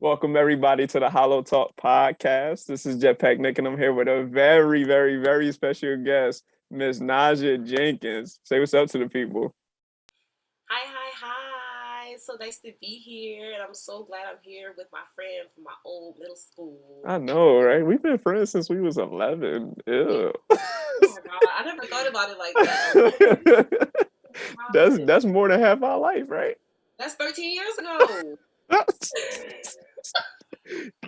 Welcome everybody to the HolloTalk podcast. This is Jetpack Nick, and I'm here with a very, very, very special guest, Miss Nasya Jenkins. Say what's up to the people. Hi, hi, hi. So nice to be here. And I'm so glad I'm here with my friend from my old middle school. I know, right? We've been friends since we was 11. We, Ew. oh my God, I never thought about it like that. 11? God, That's more than half our life, right? that's 13 years ago.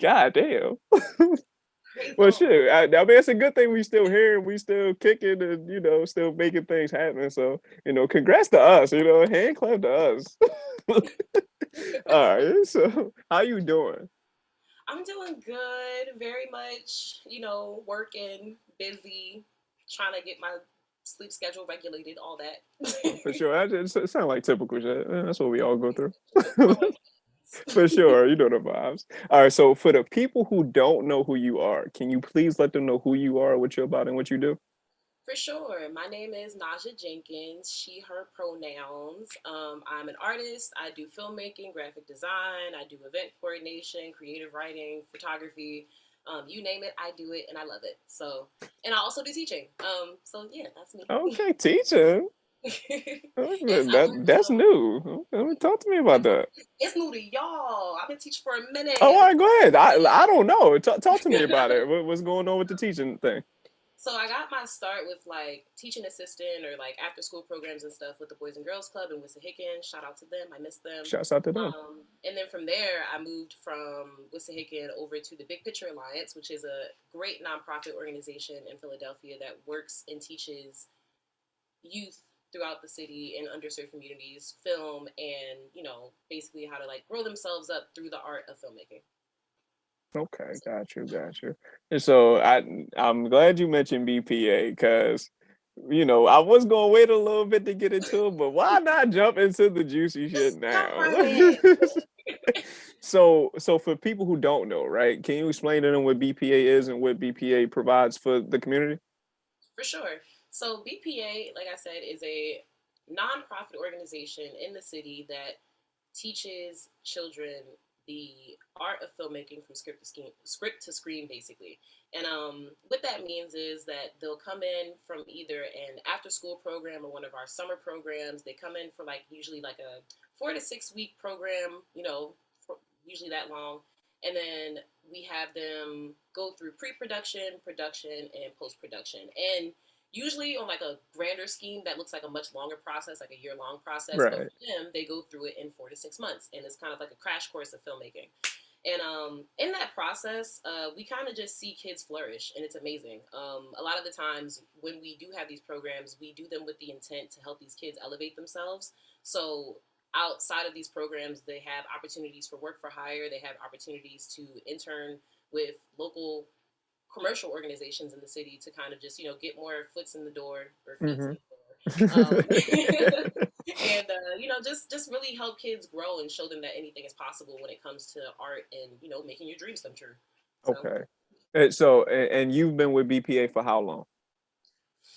God damn. Crazy. Well, Oh, shit. I mean, it's a good thing we still here and we still kicking and still making things happen. So, congrats to us. Hand clap to us. All right. So, how you doing? I'm doing good. Very much, working, busy, trying to get my sleep schedule regulated, all that. For sure. It sounds like typical shit. That's what we all go through. Always. For sure. You know the vibes. All right. So, for the people who don't know who you are, can you please let them know who you are, what you're about, and what you do? For sure. My name is Nasya Jenkins, she, her pronouns. I'm an artist. I do filmmaking, graphic design. I do event coordination, creative writing, photography. You name it, I do it and I love it. So, and I also do teaching. So yeah, that's me. Okay. Teacher. Yes, I work. That's new. Okay, talk to me about that. It's new to y'all. I've been teaching for a minute. Oh, all I've right, go ahead. I don't know. Talk to me about been it. What's going on with the teaching thing? So I got my start with like teaching assistant or like after school programs and stuff with the Boys and Girls Club in Wissahickon. Shout out to them. I miss them. Shouts out to them. And then from there, I moved from Wissahickon over to the Big Picture Alliance, which is a great nonprofit organization in Philadelphia that works and teaches youth throughout the city and underserved communities film and basically how to like grow themselves up through the art of filmmaking. Okay, got you. And so I'm glad you mentioned BPA because I was gonna wait a little bit to get into it, but why not jump into the juicy shit Just jump now? right in. So for people who don't know, right? Can you explain to them what BPA is and what BPA provides for the community? For sure. So BPA, like I said, is a nonprofit organization in the city that teaches children the art of filmmaking from script to screen, basically. And what that means is that they'll come in from either an after school program or one of our summer programs. They come in for like usually like a 4 to 6 week program, usually that long. And then we have them go through pre-production, production, and post-production. And usually on like a grander scheme that looks like a much longer process, like a year-long process. But Right. for them, they go through it in 4 to 6 months, and it's kind of like a crash course of filmmaking. And in that process, we kind of just see kids flourish, and it's amazing. A lot of the times when we do have these programs, we do them with the intent to help these kids elevate themselves. So outside of these programs, they have opportunities for work for hire. They have opportunities to intern with local commercial organizations in the city to kind of just get more foots in the door or feet in Mm-hmm. the door, and just really help kids grow and show them that anything is possible when it comes to art and making your dreams come true. So Okay. And you've been with BPA for how long?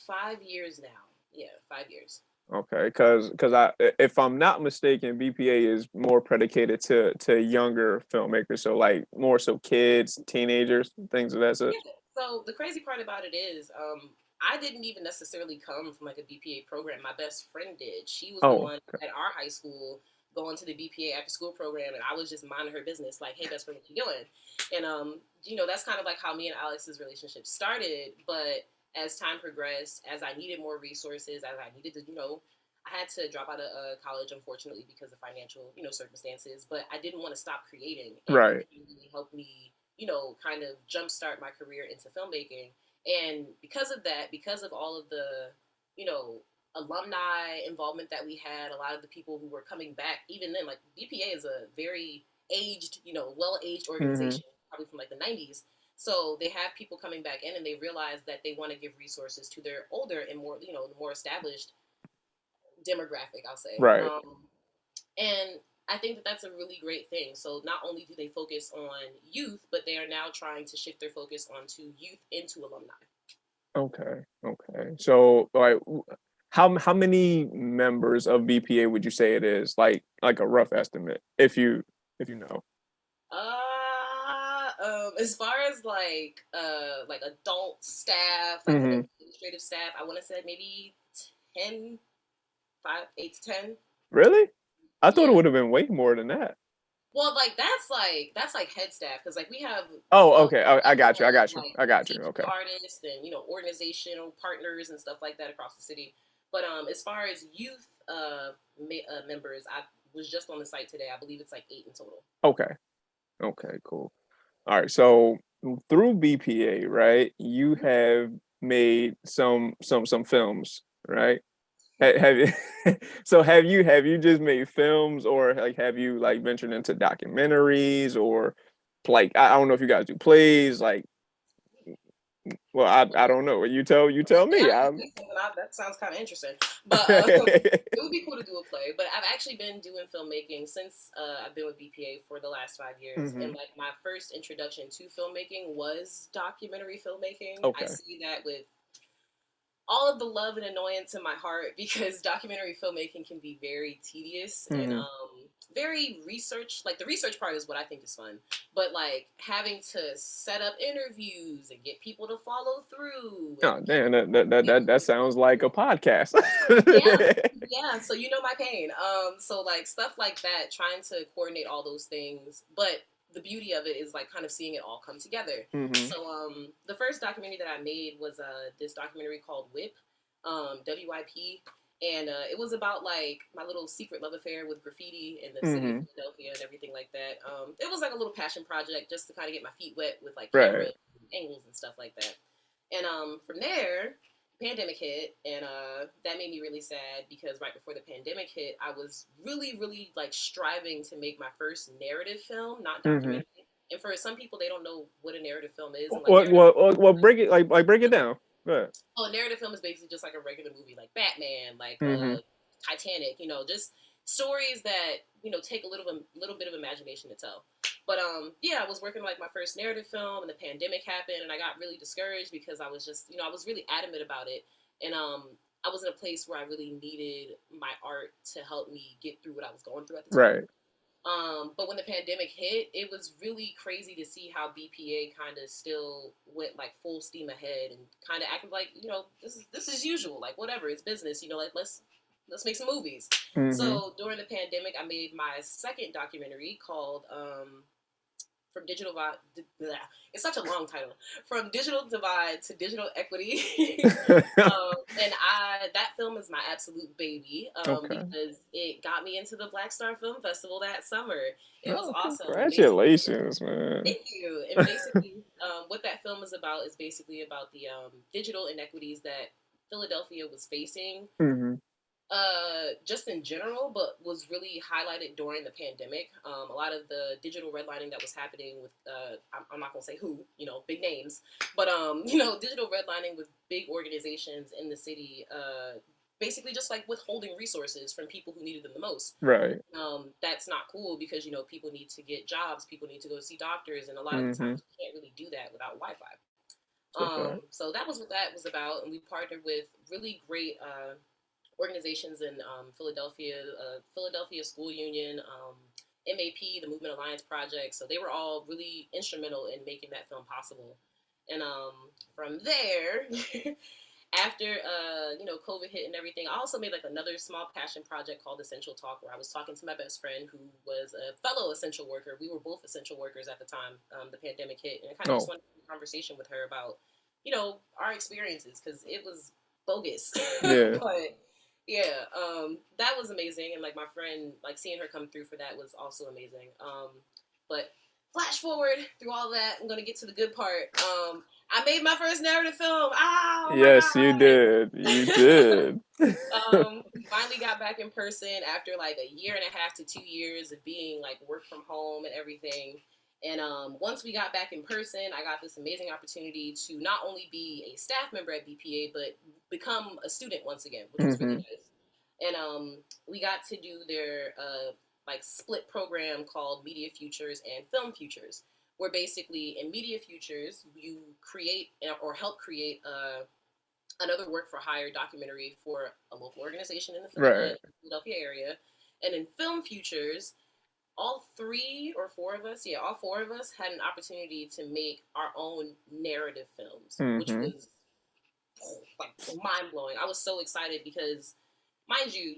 5 years now. Yeah, 5 years. Okay, because if I'm not mistaken, BPA is more predicated to younger filmmakers, so like more so kids, teenagers, things of that such. Yeah. So the crazy part about it is, I didn't even necessarily come from like a BPA program. My best friend did. She was the Oh, one at our high school going to the BPA after school program, and I was just minding her business, like, "Hey, best friend, what you doing?" And that's kind of like how me and Alex's relationship started. But as time progressed, as I needed more resources, as I needed to, I had to drop out of college, unfortunately, because of financial, circumstances. But I didn't want to stop creating, and right. BPA really helped me kind of jumpstart my career into filmmaking. And because of that, because of all of the, alumni involvement that we had, a lot of the people who were coming back, even then, like BPA is a very aged, well aged Hmm. organization, probably from like the 90s. So they have people coming back in and they realize that they want to give resources to their older and more, more established demographic, I'll say. Right. And I think that that's a really great thing. So not only do they focus on youth, but they are now trying to shift their focus onto youth into alumni. Okay. Okay. So, like, how many members of BPA would you say it is? Like a rough estimate, if you know. As far as like adult staff, like an Hmm. administrative staff, I want to say maybe 10, 5, 8 to 10. Really? I thought it Yeah. would have been way more than that. Well, that's like head staff because like we have Oh, a okay. I got you. I plethora of got you. like I got you. teaching Okay. artists and organizational partners and stuff like that across the city. But as far as youth members, I was just on the site today. I believe it's like 8 in total. Okay. Okay. Cool. All right. So through BPA, right? You Mhm. have made some films, right? Have you? So have you just made films, or like have you like ventured into documentaries, or like I don't know if you guys do plays, like well I don't know. You tell me. Yeah, I can I'm say something that sounds kind of interesting, but it would be cool to do a play. But I've actually been doing filmmaking since I've been with BPA for the last 5 years, and hmm. like my first introduction to filmmaking was documentary filmmaking. I Okay. see that with all of the love and annoyance in my heart because documentary filmmaking can be very tedious and Hmm. very research. Like the research part is what I think is fun, but like having to set up interviews and get people to follow through Oh and damn, that sounds like a podcast. yeah, yeah. So you know my pain. So like stuff like that, trying to coordinate all those things, but the beauty of it is like kind of seeing it all come together. Hmm. So the first documentary that I made was this documentary called WIP, WIP, and it was about like my little secret love affair with graffiti in the city of Hmm. Philadelphia and everything like that. It was like a little passion project just to kind of get my feet wet with like Right. cameras, angles, and stuff like that. And from there, pandemic hit, and that made me really sad because right before the pandemic hit, I was really, really like striving to make my first narrative film, not Hmm. documentary. And for some people, they don't know what a narrative film is, and like What narrative. what what break it like break it down. Good. Oh, a narrative film is basically just like a regular movie, like Batman, like Hmm. Titanic. Just stories that take a little bit of imagination to tell. But yeah, I was working on like my first narrative film, and the pandemic happened, and I got really discouraged because I was just I was really adamant about it, and I was in a place where I really needed my art to help me get through what I was going through at the time. Right. But when the pandemic hit, it was really crazy to see how BPA kind of still went like full steam ahead and kind of acted like this is usual, like whatever, it's business, like let's make some movies. Hmm. So during the pandemic, I made my second documentary called from digital divide. It's such a long title. From digital divide to digital equity. And that film is my absolute baby Okay. because it got me into the Black Star Film Festival that summer. It was Oh, awesome, and basically, congratulations, man. thank you. And basically, what that film is basically about the digital inequities that Philadelphia was facing Hmm. just in general, but was really highlighted during the pandemic. A lot of the digital redlining that was happening with, I'm not gonna say who, big names, but digital redlining with big organizations in the city, basically just like withholding resources from people who needed them the most. Right. That's not cool because people need to get jobs, people need to go see doctors, and a lot of the Hmm. times you can't really do that without Wi-Fi. So far. So that was what that was about, and we partnered with really great organizations in Philadelphia, Philadelphia School Union, MAP, the Movement Alliance Project. So they were all really instrumental in making that film possible. And from there, after COVID hit and everything, I also made like another small passion project called Essential Talk, where I was talking to my best friend who was a fellow essential worker. We were both essential workers at the time the pandemic hit, and I kind of just Oh, wanted to have a conversation with her about our experiences because it was bogus, yeah. but yeah, that was amazing, and like my friend, like seeing her come through for that was also amazing. But flash forward through all that, I'm gonna get to the good part. I made my first narrative film. Ah, oh my Yes, you did. You god! did. We finally got back in person after like a year and a half to 2 years of being like work from home and everything. And once we got back in person, I got this amazing opportunity to not only be a staff member at BPA, but become a student once again, which was really Hmm. nice. And we got to do their like split program called Media Futures and Film Futures, where basically in Media Futures you create or help create another work for hire documentary for a local organization in the Right. Philadelphia area, and in Film Futures all 3 or 4 of us, all 4 of us had an opportunity to make our own narrative films, which Mm-hmm. was like mind blowing. I was so excited because, mind you,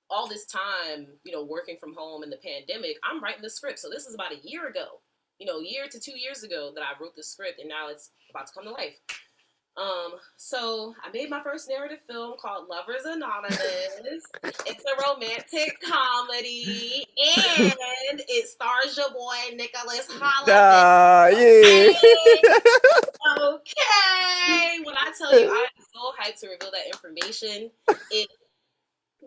all this time, working from home in the pandemic, I'm writing the script. So this is about a year ago, a year to 2 years ago that I wrote the script, and now it's about to come to life. So I made my first narrative film called Lovers Anonymous. It's a romantic comedy, and it stars your boy Nicholas Holliman. Yeah. Okay, okay. When I tell you, I am so hyped to reveal that information. It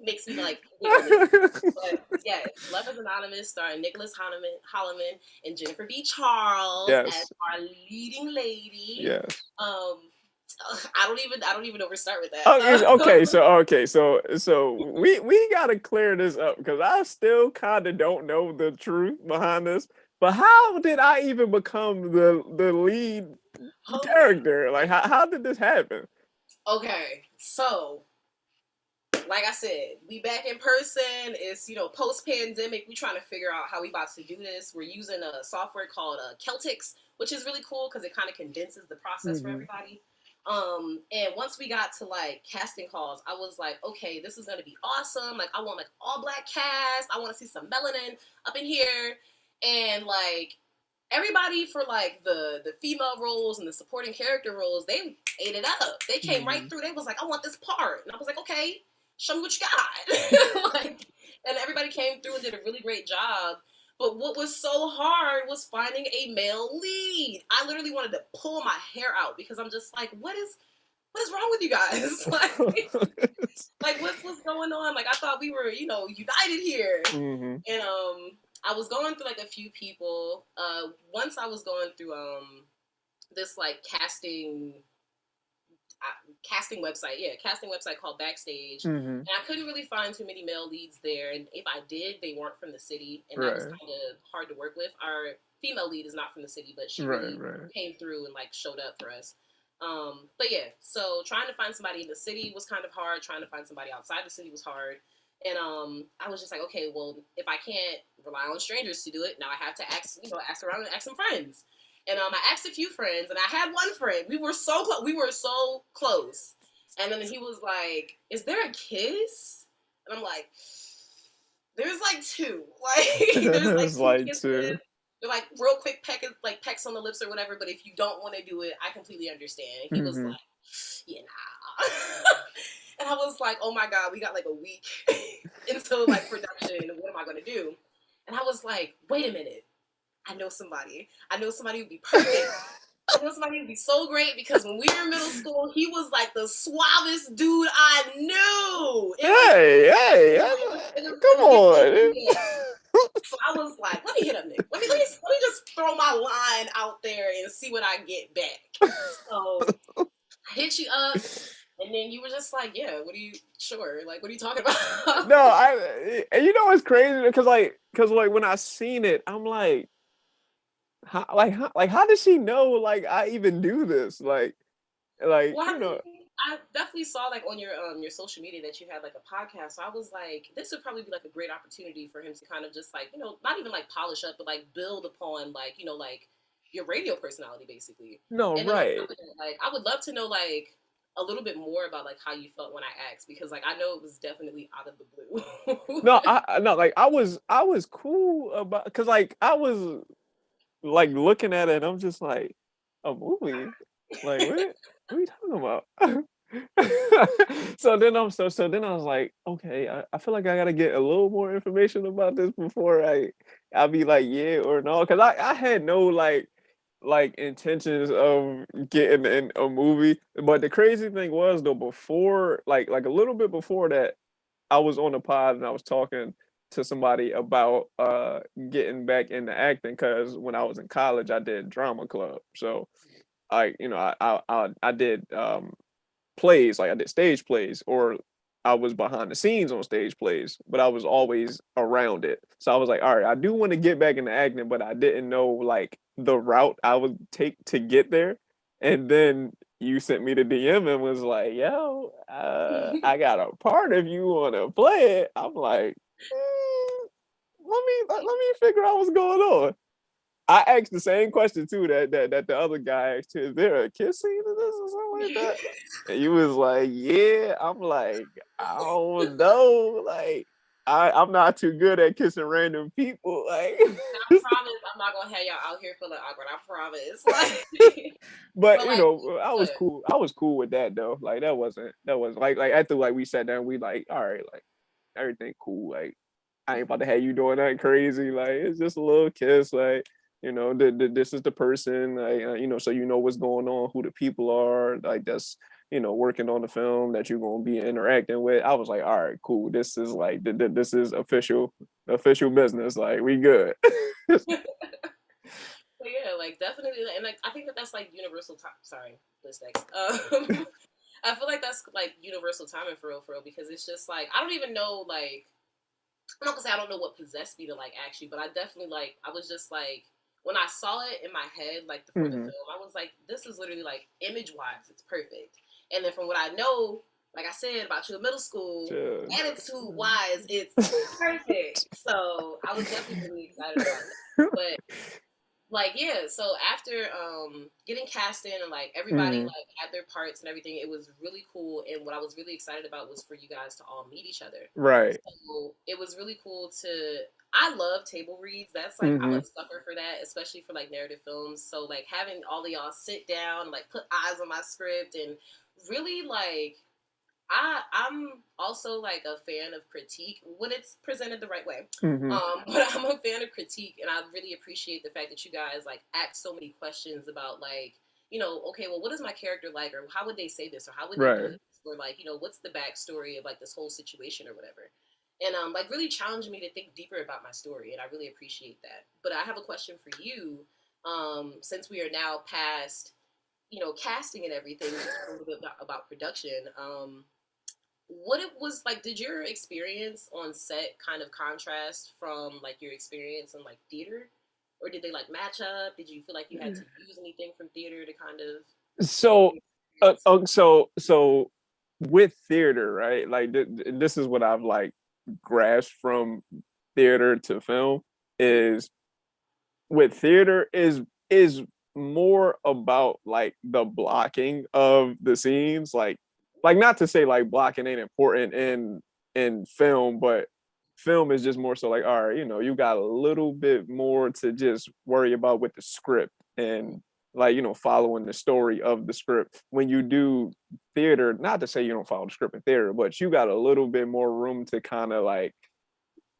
makes me like wiggling. But yes, Love is Anonymous, starring Nicholas Holloman and Jennifer B. Charles as Yes. our leading lady. Yes. Um, I don't even know where to start with Okay, that. so we gotta clear this up because I still kind of don't know the truth behind this. But how did I even become the lead character? Like, how did this happen? Okay, so like I said, we back in person. It's post pandemic. We trying to figure out how we about to do this. We're using a software called Celtics, which is really cool because it kind of condenses the process for Mm-hmm. everybody. And once we got to like casting calls, I was like, okay, this is gonna be awesome. Like, I want like all black cast. I want to see some melanin up in here, and like everybody for like the female roles and the supporting character roles, they ate it up. They came right Mm-hmm. through. They was like, I want this part, and I was like, okay, show me what you got. Like, and everybody came through and did a really great job. But what was so hard was finding a male lead. I literally wanted to pull my hair out because I'm just like, what is wrong with you guys? Like what's going on? Like, I thought we were, united here. Mm-hmm. And I was going through like a few people. Once I was going through this like casting website called Backstage, Mm-hmm. and I couldn't really find too many male leads there. And if I did, they weren't from the city, and that was Right. kind of hard to work with. Our female lead is not from the city, but she Right. really Right. came through and like showed up for us. But yeah, so trying to find somebody in the city was kind of hard. Trying to find somebody outside the city was hard. And I was just like, okay, well, if I can't rely on strangers to do it, now I have to ask around and ask some friends. And I asked a few friends, and I had one friend. We were so close. We were so close. And then he was like, "Is there a kiss?" And I'm like, "There's like two. Like, there's like It's two like kisses. too. They're like real quick pecks on the lips or whatever. But if you don't want to do it, I completely understand." And he was Mm-hmm. like, "Yeah, nah." And I was like, "Oh my god, we got like a week until like production. What am I gonna do?" And I was like, "Wait a minute. I know somebody. I know somebody who'd be perfect. I know somebody who'd be so great because when we were in middle school, he was like the suavest dude I knew. It was Hey, hey, it come was giving like on. Indiana. So I was like, let me hit up Nick. Let me just throw my line out there and see what I get back. So I hit you up, and then you were just like, yeah, what are you talking about? No, and you know what's crazy? Because when I seen it, I'm like, how did she know like I even do this? Well, You know, I definitely saw like on your social media that you had like a podcast. So I was like, this would probably be like a great opportunity for him to kind of just like not even like polish up, but like build upon like like your radio personality basically. no, And then on right. top of that, like I would love to know like a little bit more about like how you felt when I asked because like I know it was definitely out of the blue. No, no, like I was cool about because like I was like looking at it and I'm just like a movie. Like what are you talking about? So then I was like, okay, I feel like I gotta get a little more information about this before I'll be like yeah or no. Cause I had no like intentions of getting in a movie. But the crazy thing was though, before like a little bit before that, I was on a pod and I was talking to somebody about getting back into acting because when I was in college I did drama club. So I did plays, like I did stage plays, or I was behind the scenes on stage plays, but I was always around it. So I was like, all right, I do want to get back into acting, but I didn't know like the route I would take to get there. And then you sent me the DM and was like, yo, I got a part if you want to play it. I'm like, let me figure out what's going on. I asked the same question too that the other guy asked too. Is there a kiss scene in this or something like that? And you was like, yeah. I'm like, I don't know. Like, I'm not too good at kissing random people. Like, I promise I'm not gonna have y'all out here feeling awkward. I promise. Like, but but you like, know, I was good. cool. I was cool with that though. Like, that wasn't like after like we sat down, we like, all right, like everything cool. Like, I ain't about to have you doing nothing crazy. Like, it's just a little kiss. Like, you know, this is the person. Like, you know, so you know what's going on, who the people are. Like, that's, you know, working on the film that you're gonna be interacting with. I was like, all right, cool. This is like this is official business. Like, we good. So yeah, like definitely, and like I think that that's like universal time. Sorry, this next. I feel like that's like universal timing for real, because it's just like I don't even know like I'm not gonna say I don't know what possessed me to like actually, but I definitely like I was just like when I saw it in my head like before the Mm-hmm. film, I was like, this is literally like image wise, it's perfect. And then from what I know, like I said about you in middle school, Sure. attitude wise, it's perfect. So I was definitely really excited about that. But like yeah, so after getting cast in and like everybody Mm-hmm. like had their parts and everything, it was really cool. And what I was really excited about was for you guys to all meet each other. Right. So it was really cool to I love table reads. That's like I'm Mm-hmm. a sucker for that, especially for like narrative films. So like having all of y'all sit down, like put eyes on my script and really like I'm also like a fan of critique when it's presented the right way. Mm-hmm. But I'm a fan of critique, and I really appreciate the fact that you guys like ask so many questions about like okay, well, what is my character like, or how would they say this, or how would they do Right. this, or like what's the backstory of like this whole situation or whatever, and like really challenged me to think deeper about my story, and I really appreciate that. But I have a question for you, since we are now past casting and everything, to talk a little bit about production. What it was like, did your experience on set kind of contrast from like your experience in like theater, or did they like match up? Did you feel like you had to use anything from theater to kind of So, your experience? so with theater, right? Like this is what I've like grasped from theater to film Mm-hmm. is with theater is more about like the blocking of the scenes, like not to say like blocking ain't important in film, but film is just more so like, all right, you know, you got a little bit more to just worry about with the script and like, you know, following the story of the script. When you do theater, not to say you don't follow the script in theater, but you got a little bit more room to kind of like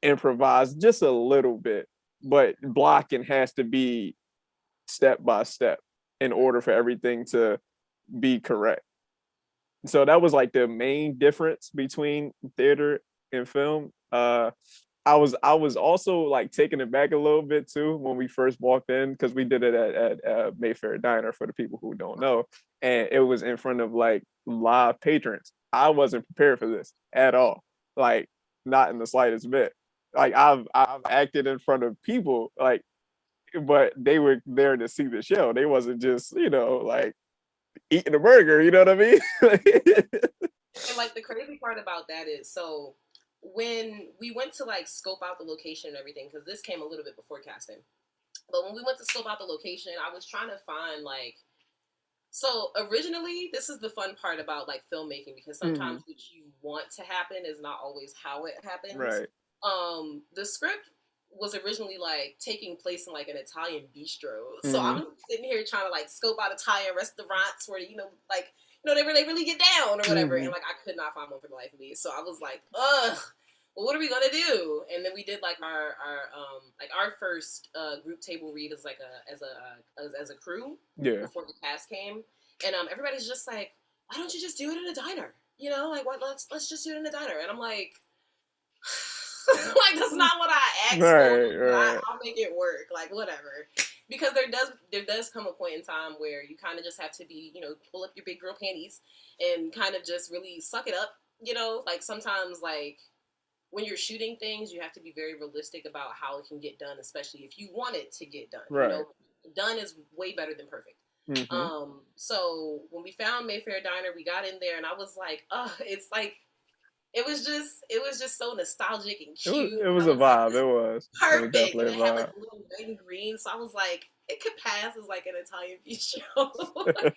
improvise just a little bit, but blocking has to be step by step in order for everything to be correct. So that was like the main difference between theater and film. I was also like taken aback a little bit too when we first walked in because we did it at Mayfair Diner for the people who don't know, and it was in front of like live patrons. I wasn't prepared for this at all, like not in the slightest bit. Like I've acted in front of people, like, but they were there to see the show. They wasn't just like eating a burger. You know what I mean? And like the crazy part about that is, so when we went to like scope out the location and everything, because this came a little bit before casting, but when we went to scope out the location, I was trying to find like so originally, this is the fun part about like filmmaking, because Mm-hmm. sometimes what you want to happen is not always how it happens. Right. The script was originally like taking place in like an Italian bistro, so Mm-hmm. I'm sitting here trying to like scope out Italian restaurants where like they really get down or whatever, and Mm-hmm. like I could not find one for the life of me. So I was like, ugh. Well, what are we gonna do? And then we did like our first group table read as like a crew Yeah. before the cast came, and everybody's just like, why don't you just do it in a diner? Like what? Let's just do it in a diner. And I'm like, like that's not what I asked for, Right. but Right. I'll make it work. Like whatever. Because there does come a point in time where you kind of just have to be, pull up your big girl panties and kind of just really suck it up. Like sometimes like when you're shooting things, you have to be very realistic about how it can get done, especially if you want it to get done. Right. Done is way better than perfect. Mm-hmm. So when we found Mayfair Diner, we got in there, and I was like, it's like it was just so nostalgic and It was cute. it And was I a was like, vibe. this It is was. It was perfect. And definitely it had like a little red and green. So I was like, it could pass as like an Italian bistro. a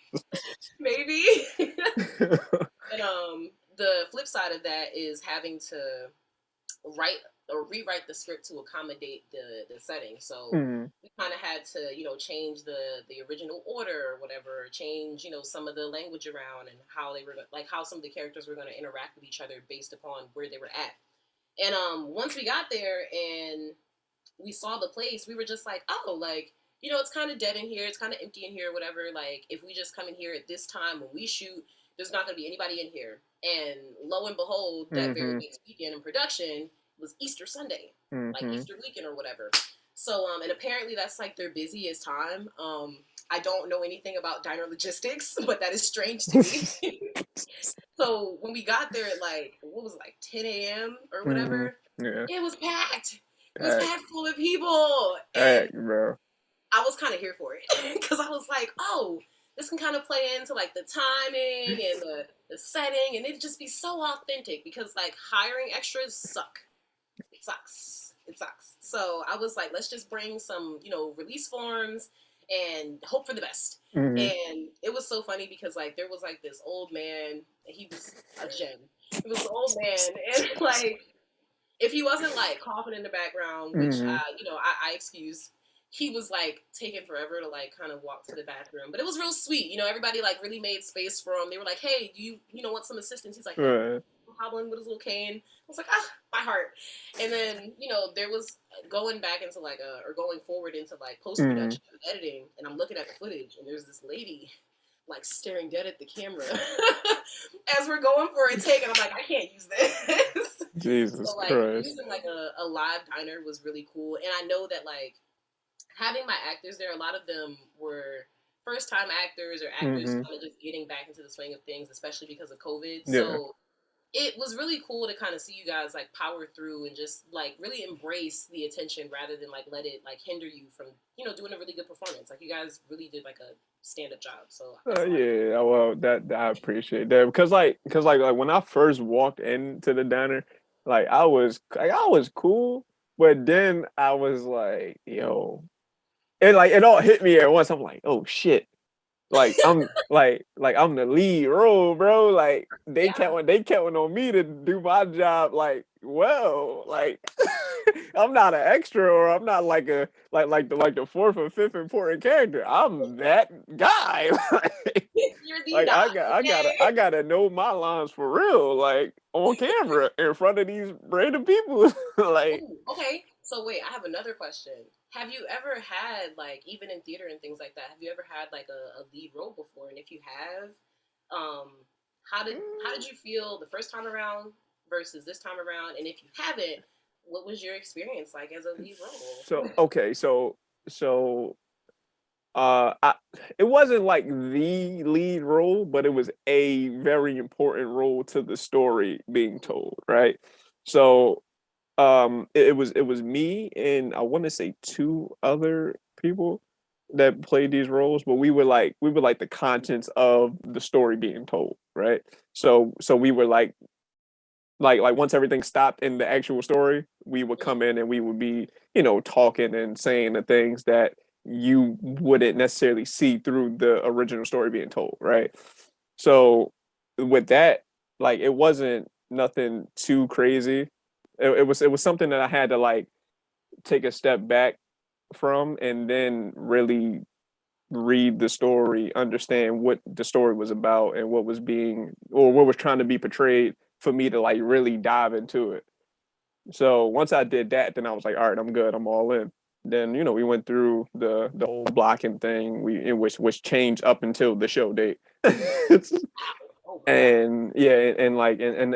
Maybe. vibe. And the flip side of that is having to write or rewrite the script to accommodate the setting. So Mm, we kind of had to, change the original order or whatever, change, some of the language around and how they were like how some of the characters were going to interact with each other based upon where they were at. And once we got there and we saw the place, we were just like, oh, like, it's kind of dead in here. It's kind of empty in here, whatever. Like, if we just come in here at this time when we shoot, there's not going to be anybody in here. And lo and behold, that very mm-hmm. next weekend in production was Easter Sunday, like Mm-hmm. Easter weekend or whatever. So, and apparently that's like their busiest time. I don't know anything about diner logistics, but that is strange to me. So when we got there at like, what was it, like 10 a.m. or Mm-hmm. whatever, Yeah. it was packed. It was Heck. packed full of people. Heck, And bro. I was kind of here for it because I was like, oh, this can kind of play into like the timing and the setting, and it'd just be so authentic because like hiring extras suck. It sucks. It sucks. So I was like, let's just bring some, release forms and hope for the best. Mm-hmm. And it was so funny because like there was like this old man. He was a gem. He was an old man, and like if he wasn't like coughing in the background, which Mm-hmm. I excused, he was like taking forever to like kind of walk to the bathroom. But it was real sweet. Everybody like really made space for him. They were like, "Hey, do you want some assistance?" He's like, "No." Right. Hobbling with his little cane. I was like, my heart. And then, there was going back into like or going forward into like post Mm-hmm. production editing, and I'm looking at the footage, and there's this lady like staring dead at the camera as we're going for a take, and I'm like, I can't use this. Jesus So like Christ. using like a live diner was really cool, and I know that like having my actors there, a lot of them were first time actors or actors Mm-hmm. kind of just getting back into the swing of things, especially because of COVID. Yeah. So it was really cool to kind of see you guys like power through and just like really embrace the attention rather than like let it like hinder you from doing a really good performance. Like you guys really did like a stand up job. So that's a lot of Yeah, well, that I appreciate that because like when I first walked into the diner, I was cool, but then I was like, yo, it all hit me at once. I'm like, oh shit, like I'm the lead role, bro. Like yeah. they counting on me to do my job. Like I'm not an extra, or I'm not like a like the fourth or fifth important character. I'm that guy. You're the Like doc, I okay? gotta know my lines for real, like on camera in front of these random people. Like Ooh, okay. So wait, I have another question. Have you ever had like even in theater and things like that? Have you ever had like a lead role before? And if you have, um, how did you feel the first time around versus this time around? And if you haven't, what was your experience like as a lead role? so okay, so I it wasn't like the lead role, but it was a very important role to the story being told, right? So it was me and I want to say two other people that played these roles, but we were like the contents of the story being told, right? So we were like once everything stopped in the actual story, we would come in and we would be, talking and saying the things that you wouldn't necessarily see through the original story being told, right? So with that, like it wasn't nothing too crazy. It was something that I had to like take a step back from and then really read the story, understand what the story was about and what was being or what was trying to be portrayed for me to like really dive into it. So once I did that, then I was like, all right, I'm good, I'm all in. Then we went through the whole blocking thing, which changed up until the show date. Oh wow. And yeah, and like and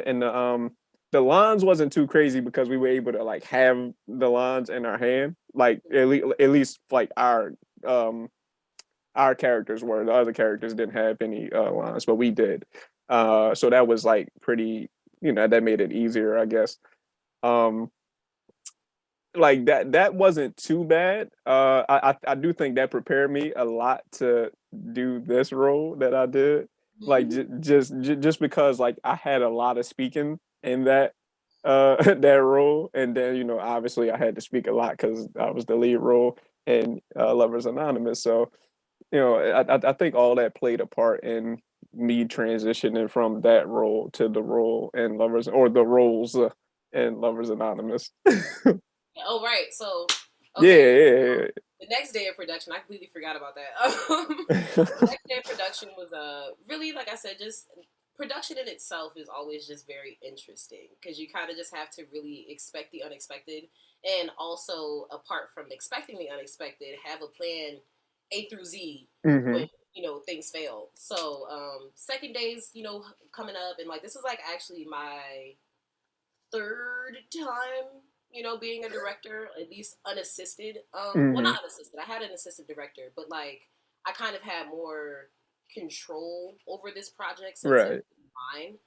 the lines wasn't too crazy because we were able to like have the lines in our hand, like at least like um our characters were. The other characters didn't have any lines, but we did. So that was like pretty, that made it easier, I guess. Um, like that wasn't too bad. I do think that prepared me a lot to do this role that I did. Like just because like I had a lot of speaking in that that role, and then obviously I had to speak a lot because I was the lead role in Lovers Anonymous. So I think all that played a part in me transitioning from that role to the role in Lovers, or the roles in Lovers Anonymous. Oh, right. So, Yeah, okay. yeah, The next day of production, I completely forgot about that. The next day of production was really, like I said, just production in itself is always just very interesting because you kind of just have to really expect the unexpected, and also apart from expecting the unexpected, have a plan A through Z when hmm things fail. So second days, coming up, and like this is like actually my third time, being a director, at least unassisted. Well, hmm not unassisted. I had an assistant director, but like I kind of had more control over this project since it Right. was mine.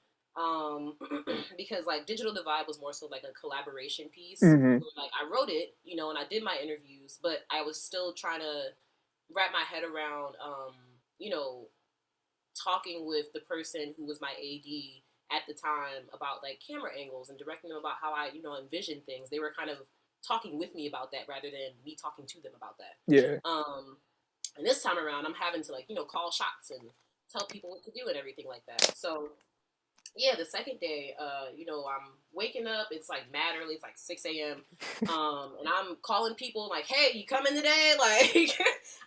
Because like Digital Divide was more so like a collaboration piece. hmm Where, like I wrote it, and I did my interviews, but I was still trying to wrap my head around, you know, talking with the person who was my AD at the time about like camera angles and directing them about how I, envision things. They were kind of talking with me about that rather than me talking to them about that. Yeah. And this time around, I'm having to like, call shots and tell people what to do and everything like that. So yeah, the second day, I'm waking up. It's like mad early. It's like 6 a.m. And I'm calling people like, "Hey, you coming today? Like,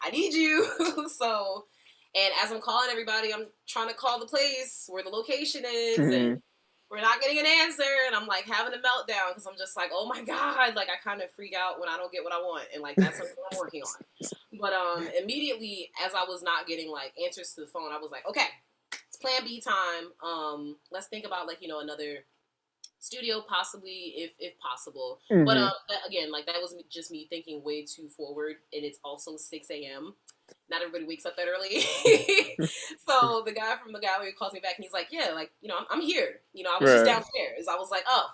I need you." So, and as I'm calling everybody, I'm trying to call the place where the location is, and hmm we're not getting an answer. And I'm like having a meltdown because I'm just like, "Oh my god!" Like I kind of freak out when I don't get what I want, and like that's something I'm working on. But immediately as I was not getting like answers to the phone, I was like, "Okay, it's plan B time. Let's think about like another studio possibly if possible." But hmm again, like that was just me thinking way too forward, and it's also 6 a.m. Not everybody wakes up that early. So the guy from the gallery calls me back and he's like, "Yeah, like I'm here. I was just Right. downstairs." I was like, "Oh,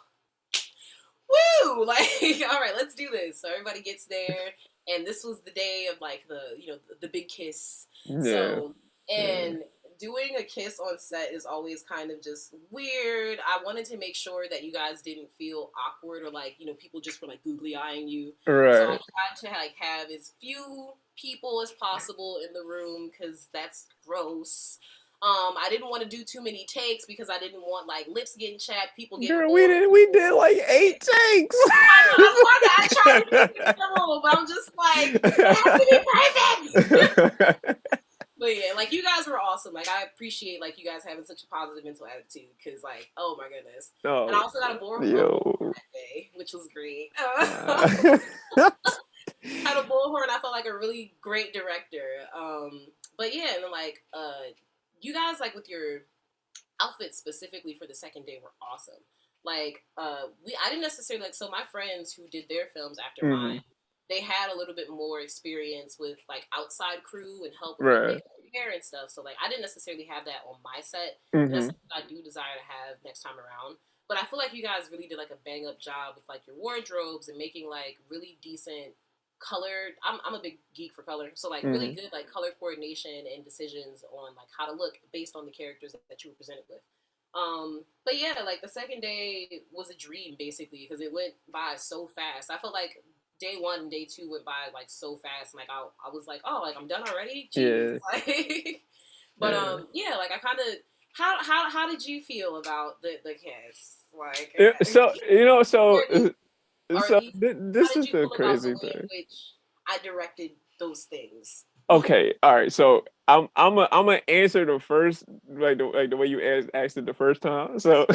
woo!" Like, all right, let's do this. So everybody gets there, and this was the day of like the big kiss. Yeah. So Yeah. and doing a kiss on set is always kind of just weird. I wanted to make sure that you guys didn't feel awkward or like people just were like googly eyeing you. So I Right. tried to like have as few people as possible in the room because that's gross. I didn't want to do too many takes because I didn't want like lips getting chapped, people getting Girl, we bored. did we did like 8 takes. I tried to keep it minimal, but I'm just like, it has to be perfect. But yeah, like you guys were awesome. Like I appreciate like you guys having such a positive mental attitude because like, oh my goodness. And I Oh, also got a bullhorn yo. that day, which was great. Uh, Had a bullhorn. I felt like a really great director. But yeah, and then like you guys like with your outfits specifically for the second day were awesome. Like I didn't necessarily like, so my friends who did their films after hmm mine, they had a little bit more experience with like outside crew and help with like Right. makeup and hair and stuff. So like I didn't necessarily have that on my set, and that's hmm something I do desire to have next time around. But I feel like you guys really did like a bang up job with like your wardrobes and making like really decent colored. I'm a big geek for color, so like really hmm good like color coordination and decisions on like how to look based on the characters that you were presented with. But yeah, like the second day was a dream basically because it went by so fast. I felt like day one and day two went by like so fast. And, like I was like, oh, like I'm done already. Jeez, Yeah. like. But Yeah. yeah, like I kind of how did you feel about the cast? Like, Yeah, so or at least how this did is you the feel about the crazy way in thing. which I directed those things? Okay, all right. So I'm gonna answer the first like the way you asked it the first time. So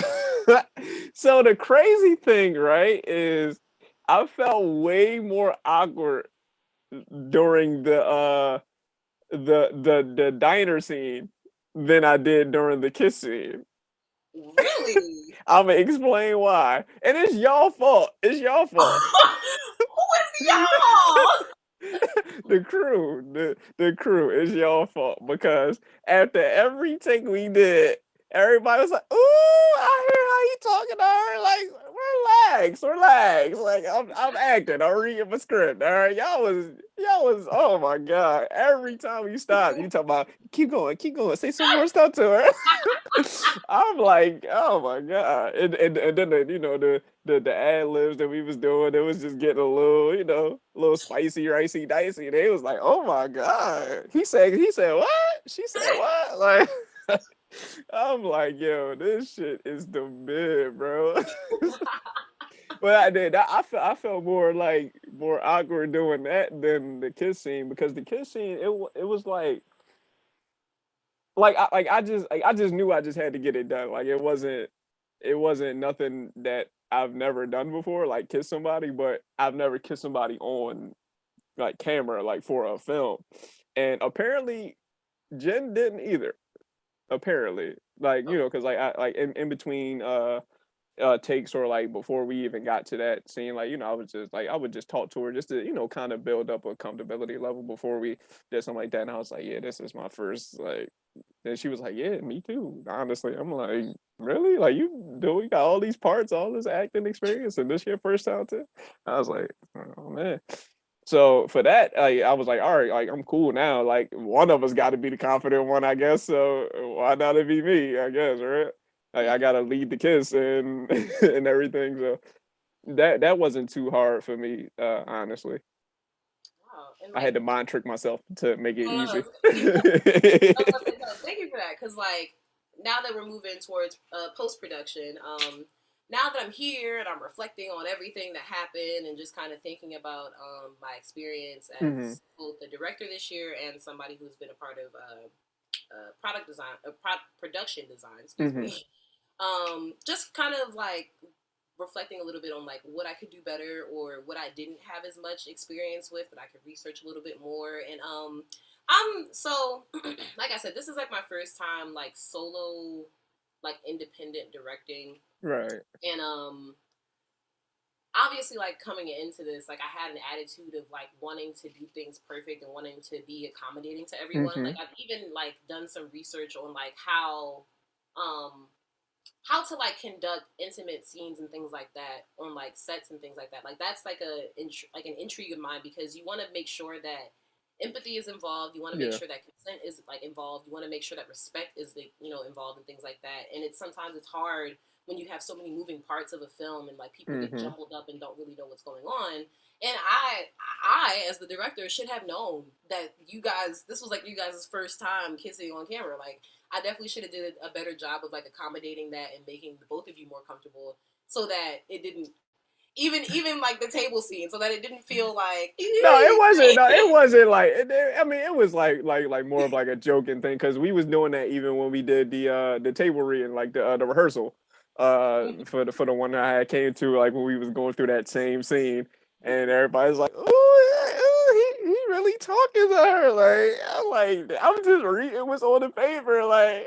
so the crazy thing, right, is I felt way more awkward during the diner scene than I did during the kiss scene. Really? I'm gonna explain why, and it's y'all fault. It's y'all fault. Who is y'all? The crew is your fault because after every take we did, everybody was like, "Ooh, I hear how you talking to her." Like, relax, relax. Like, I'm acting. I'm reading my script. All right, y'all was. Oh my god! Every time you stop, you talk about keep going, say some more stuff to her. I'm like, oh my god, and then the ad libs that we was doing, it was just getting a little a little spicy, ricey, dicey. They was like, oh my god, he said what? She said what? Like, I'm like, yo, this shit is the mid, bro. But I felt more awkward doing that than the kiss scene because the kiss scene it was I just knew I just had to get it done. Like it wasn't nothing that I've never done before, like kiss somebody, but I've never kissed somebody on like camera, like for a film. And apparently Jen didn't either. Apparently. Like, Oh, because like I like in between takes or like before we even got to that scene, like, I would just talk to her just to, kind of build up a comfortability level before we did something like that. And I was like, yeah, this is my first like. And she was like, yeah, me too. Honestly, I'm like, really? Like you got all these parts, all this acting experience, and this your first time too? I was like, oh man. So for that, I was like, all right, like I'm cool now. Like one of us got to be the confident one, I guess. So why not it be me? I guess, right? Like I gotta lead the kiss and and everything. So that wasn't too hard for me, honestly. wow. And I like, had to mind trick myself to make it easy. I was gonna say, no, thank you for that. Because like now that we're moving towards post production, now that I'm here and I'm reflecting on everything that happened and just kind of thinking about my experience Hmm. as both the director this year and somebody who's been a part of product design, production design, excuse Hmm. me. Just kind of like reflecting a little bit on like what I could do better or what I didn't have as much experience with, but I could research a little bit more. And I'm so like I said, this is like my first time like solo, like independent directing, Right. and obviously like coming into this, like I had an attitude of like wanting to do things perfect and wanting to be accommodating to everyone. Hmm. Like I've even like done some research on like um how to like conduct intimate scenes and things like that on like sets and things like that. Like that's like like an intrigue of mine because you want to make sure that empathy is involved. You want to make Yeah. sure that consent is like involved. You want to make sure that respect is like, involved and things like that. And it's sometimes it's hard when you have so many moving parts of a film and like people get Hmm. jumbled up and don't really know what's going on. And I as the director should have known that you guys this was like you guys' first time kissing on camera. Like I definitely should have did a better job of like accommodating that and making the both of you more comfortable so that it didn't even like the table scene so that it didn't feel like No, it wasn't. No, it wasn't like. I mean, it was like more of like a joking thing because we was doing that even when we did the table reading, like the rehearsal, for the one that I had came to, like when we was going through that same scene, and everybody's like, "Ooh, he really talking to her." I'm just reading what's on the paper, like.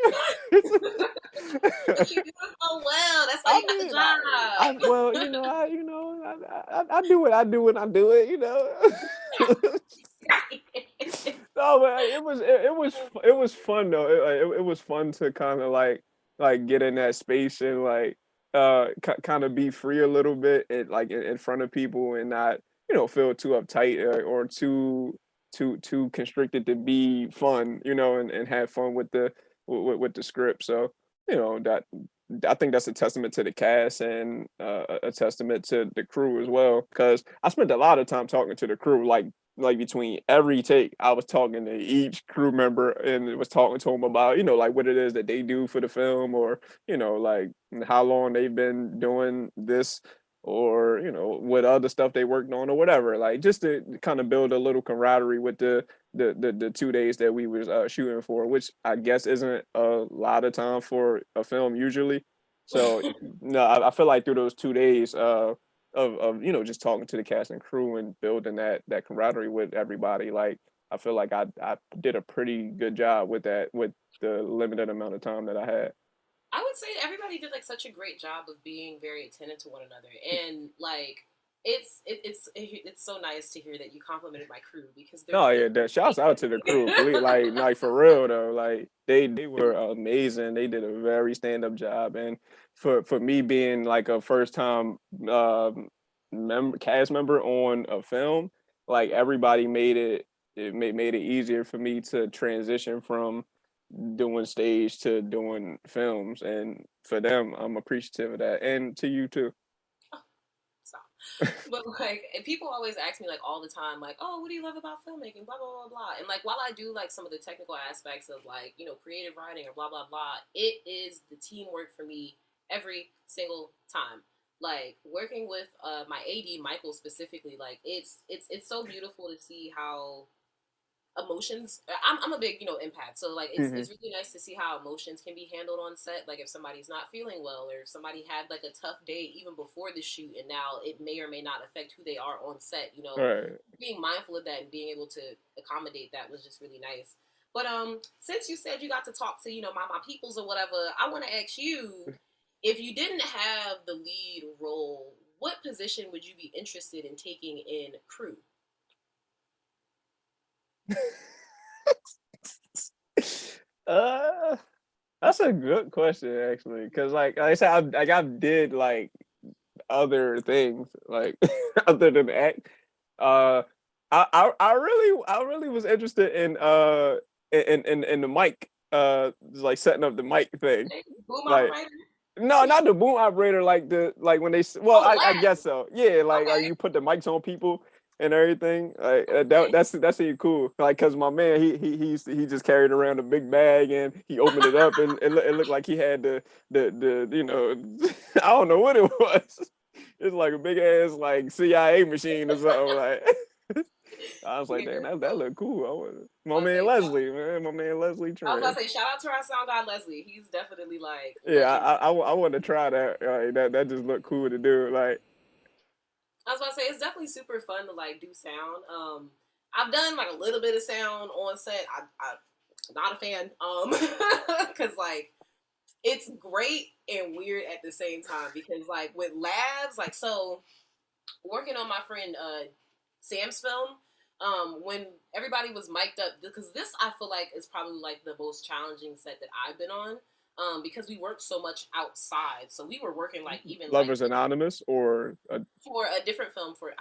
but you do it so well. That's why I you got the mean, I job. well, I do what I do when I do it. No, but it was fun though. It was fun to kind of like get in that space and like kind of be free a little bit and like in front of people and not feel too uptight or too constricted to be fun, and have fun with the script. So that I think that's a testament to the cast and a testament to the crew as well. Because I spent a lot of time talking to the crew, like between every take, I was talking to each crew member and was talking to them about like what it is that they do for the film, or like how long they've been doing this, or what other stuff they worked on or whatever. Like just to kind of build a little camaraderie with the 2 days that we was shooting for, which I guess isn't a lot of time for a film usually. So no, I feel like through those 2 days of just talking to the cast and crew and building that camaraderie with everybody, like I feel like I did a pretty good job with that with the limited amount of time that I had. I would say everybody did like such a great job of being very attentive to one another, and like it's so nice to hear that you complimented my crew because No, they're yeah, that shouts out to the crew. Please, like for real though, like they were amazing. They did a very stand up job, and for me being like a first time cast member on a film, like everybody made it easier for me to transition from doing stage to doing films, and for them, I'm appreciative of that, and to you too. Stop. But like, and people always ask me like all the time, like, "Oh, what do you love about filmmaking?" Blah blah blah blah. And like, while I do like some of the technical aspects of like creative writing or blah blah blah, it is the teamwork for me every single time. Like working with my AD Michael specifically, like it's so beautiful to see how emotions. I'm a big empath, so like Hmm. it's really nice to see how emotions can be handled on set. Like if somebody's not feeling well, or if somebody had like a tough day even before the shoot, and now it may or may not affect who they are on set. Right. Being mindful of that and being able to accommodate that was just really nice. But since you said you got to talk to my peoples or whatever, I want to ask you, if you didn't have the lead role, what position would you be interested in taking in crew? uh, that's a good question actually, because like I said, I did like other things like other than act. Uh, I really was interested in the mic, like setting up the mic thing, Boom like. operator. No, not the boom operator. Like when they. Well, Oh, the I lab. guess so. Yeah, like Okay. you put the mics on people and everything. Like Okay. that's cool. Like, cause my man he just carried around a big bag and he opened it up and it looked like he had the I don't know what it was. It's like a big ass like CIA machine or something. Like I was like, Yeah. damn, that So looked cool. My I was man say, Leslie, man, my man Leslie I was about Trent. to say, shout out to our sound guy Leslie. He's definitely like Yeah, legendary. I want to try that. That just looked cool to do. Like. I was about to say it's definitely super fun to like do sound. I've done like a little bit of sound on set. I'm not a fan. Because like it's great and weird at the same time. Because like with labs, like so working on my friend Sam's film, when everybody was mic'd up, because this I feel like is probably like the most challenging set that I've been on, because we worked so much outside, so we were working like even like Lovers Anonymous or for a different film for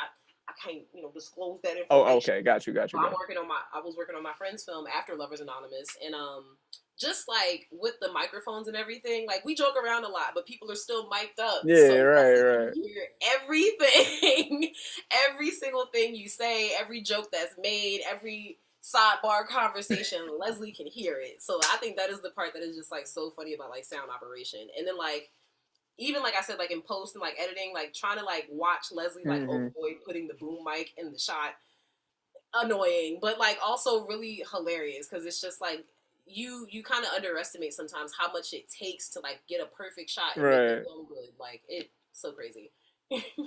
I can't disclose that oh, information. okay, got you, got you, But got I was working on my friend's film after Lovers Anonymous, and just like with the microphones and everything, like we joke around a lot, but people are still mic'd up, you. Yeah, so right, Leslie can right. hear everything, every single thing you say, every joke that's made, every sidebar conversation. Leslie can hear it, so I think that is the part that is just like so funny about like sound operation, and then like even like I said, like in post and like editing, like trying to like watch Leslie like Hmm. avoid putting the boom mic in the shot, annoying, but like also really hilarious because it's just like you kind of underestimate sometimes how much it takes to like get a perfect shot and make the Right. film good. Like it's so crazy.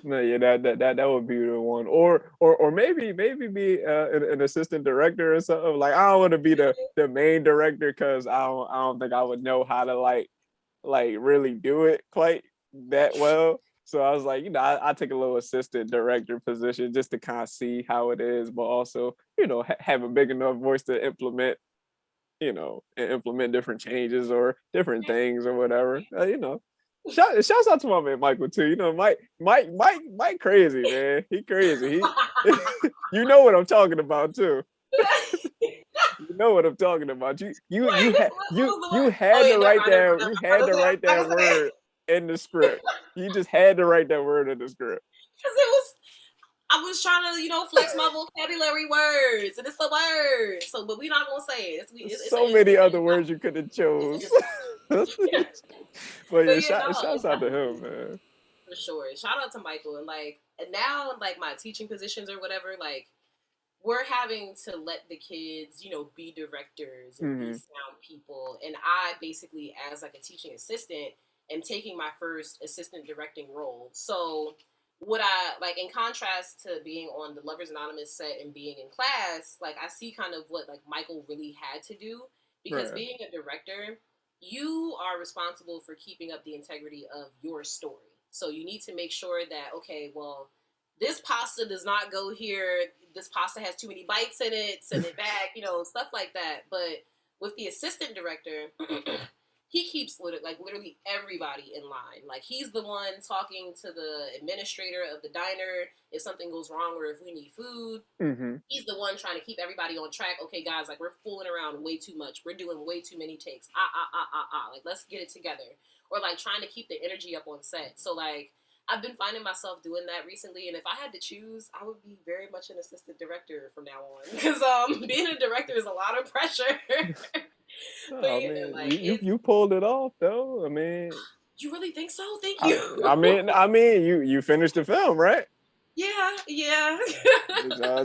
No, yeah, that would be the one, or maybe be an assistant director or something. Like I don't want to be the main director because I don't think I would know how to like really do it quite that well. So I was like, I take a little assistant director position just to kind of see how it is, but also, have a big enough voice to implement different changes or different things or whatever. Shouts out to my man Michael too. Mike, crazy man. He crazy. He, you know what I'm talking about too. You know what I'm talking about. Wait, what was the You word? Oh had yeah, to never write mind, never that mind. you I'm had not to gonna say it. write I'm that not gonna say it word in the script. You just had to write that word in the script. because it was. I was trying to, flex my vocabulary words, and it's a word. So, but we not gonna say it. So many other It's words you could have it's a chose. distraction. But But yeah, yeah, no, shouts it's out to definitely him, man. for sure. Shout out to Michael, and like, and now like my teaching positions or whatever, like we're having to let the kids, be directors and be Hmm. sound people, and I basically, as like a teaching assistant, am taking my first assistant directing role. So what I like in contrast to being on the Lovers Anonymous set and being in class, like I see kind of what like Michael really had to do, because Right. being a director, you are responsible for keeping up the integrity of your story. So you need to make sure that, okay, well, this pasta does not go here. This pasta has too many bites in it. Send it back. Stuff like that. But with the assistant director, he keeps literally everybody in line. Like, he's the one talking to the administrator of the diner if something goes wrong or if we need food. Mm-hmm. He's the one trying to keep everybody on track. Okay, guys, like, we're fooling around way too much. We're doing way too many takes. Like, let's get it together. Or, like, trying to keep the energy up on set. So, like, I've been finding myself doing that recently, and if I had to choose, I would be very much an assistant director from now on, because being a director is a lot of pressure. But Oh, yeah, man, like, it's, you pulled it off though. I mean, you really think so? Thank I, you. I mean, you finished the film, right? Yeah.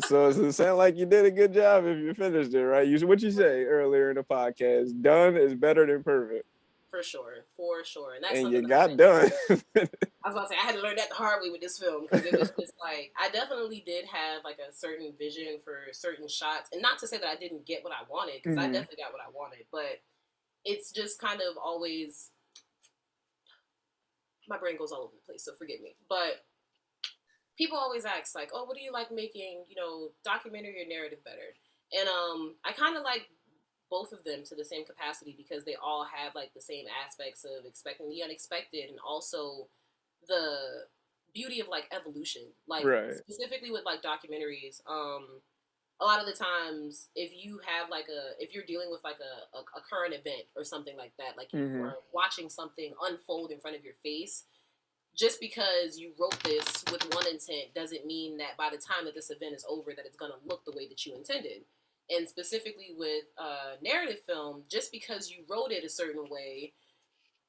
So it sounds like you did a good job if you finished it, right? What you say earlier in the podcast, done is better than perfect. For sure, and that's And something you that I got had to done. I was about to say, I had to learn that the hard way with this film, because it was just like, I definitely did have like a certain vision for certain shots, and not to say that I didn't get what I wanted, because I Mm-hmm. definitely got what I wanted, but it's just kind of always, my brain goes all over the place, so forgive me. But people always ask like, "Oh, what do you like making? Documentary or narrative better?" And I kind of like both of them to the same capacity, because they all have like the same aspects of expecting the unexpected, and also the beauty of like evolution. Like, Right. specifically with like documentaries, a lot of the times, if you have like if you're dealing with like a current event or something like that, like you Mm-hmm. are watching something unfold in front of your face, just because you wrote this with one intent doesn't mean that by the time that this event is over that it's going to look the way that you intended. And specifically with narrative film, just because you wrote it a certain way,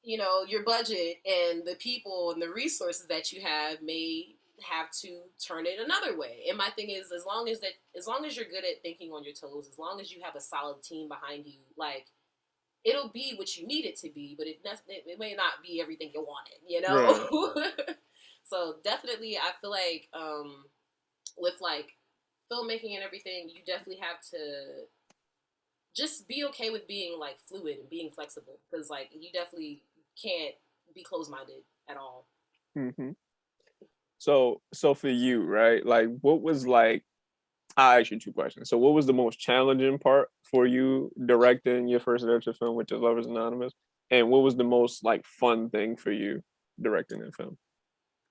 your budget and the people and the resources that you have may have to turn it another way. And my thing is, as long as you're good at thinking on your toes, as long as you have a solid team behind you, like, it'll be what you need it to be, but it may not be everything you Right. wanted. So definitely, I feel like with like filmmaking and everything, you definitely have to just be okay with being like fluid and being flexible, because like you definitely can't be closed minded at all. Mm-hmm. So for you, right? Like, what was like? I asked you two questions. So, what was the most challenging part for you directing your first adventure film, which is Lovers Anonymous? And what was the most like fun thing for you directing that film?